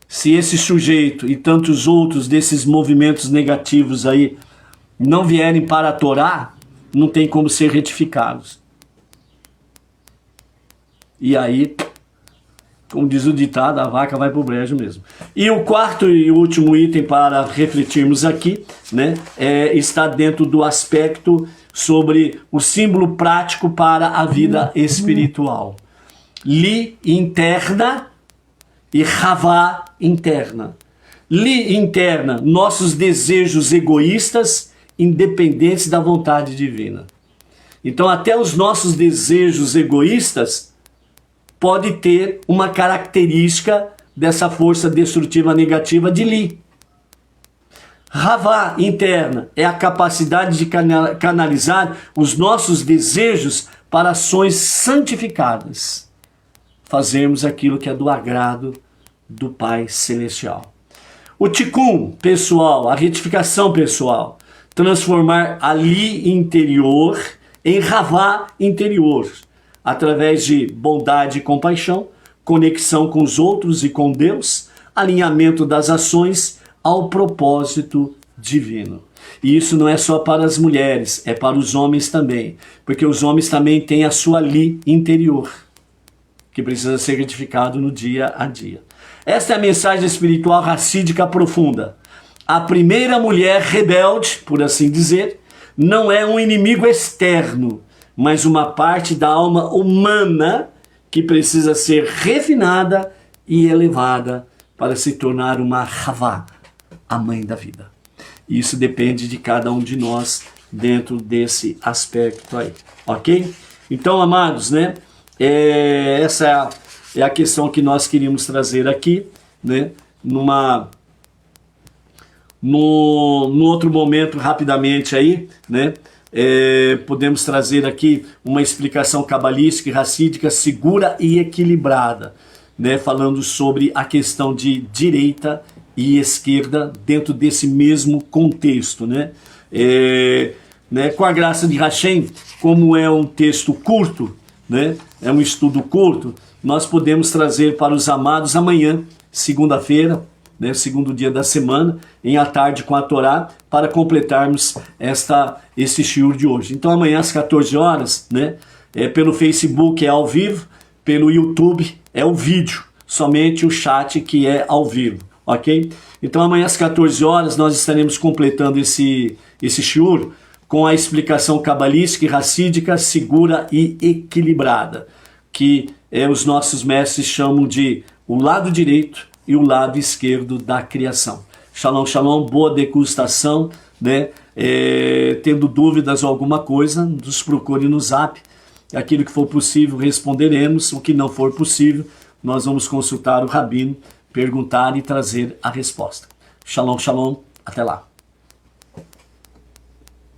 Se esse sujeito e tantos outros desses movimentos negativos aí não vierem para a Torá, não tem como ser retificados. E aí, como diz o ditado, a vaca vai para o brejo mesmo. E o quarto e último item para refletirmos aqui, né, está dentro do aspecto sobre o símbolo prático para a vida espiritual. Li interna e Havá interna. Li interna, nossos desejos egoístas, independentes da vontade divina. Então até os nossos desejos egoístas pode ter uma característica dessa força destrutiva negativa de Li. Havá interna é a capacidade de canalizar os nossos desejos para ações santificadas. Fazermos aquilo que é do agrado do Pai Celestial. O Tikkun pessoal, a retificação pessoal, transformar a Li interior em Havá interior, através de bondade e compaixão, conexão com os outros e com Deus, alinhamento das ações ao propósito divino. E isso não é só para as mulheres, é para os homens também, porque os homens também têm a sua Li interior, que precisa ser retificado no dia a dia. Esta é a mensagem espiritual racídica profunda. A primeira mulher rebelde, por assim dizer, não é um inimigo externo, mas uma parte da alma humana que precisa ser refinada e elevada para se tornar uma Havá, a mãe da vida. Isso depende de cada um de nós dentro desse aspecto aí, ok? Então, amados, né? Essa é a questão que nós queríamos trazer aqui, né? No outro momento, rapidamente aí, né? Podemos trazer aqui uma explicação cabalística e racídica segura e equilibrada, né? Falando sobre a questão de direita e esquerda dentro desse mesmo contexto, né? Com a graça de Hashem, como é um texto curto, né? É um estudo curto, nós podemos trazer para os amados amanhã, segunda-feira, né, segundo dia da semana, em à tarde com a Torá, para completarmos esse shiur de hoje. Então amanhã às 14 horas, né, pelo Facebook é ao vivo, pelo YouTube é o vídeo, somente o chat que é ao vivo, ok? Então amanhã às 14 horas nós estaremos completando esse shiur com a explicação cabalística e racídica segura e equilibrada, que os nossos mestres chamam de o lado direito e o lado esquerdo da criação. Shalom, shalom, boa degustação, né? Tendo dúvidas ou alguma coisa, nos procure no Zap. Aquilo que for possível responderemos, o que não for possível, nós vamos consultar o Rabino, perguntar e trazer a resposta. Shalom, shalom, até lá.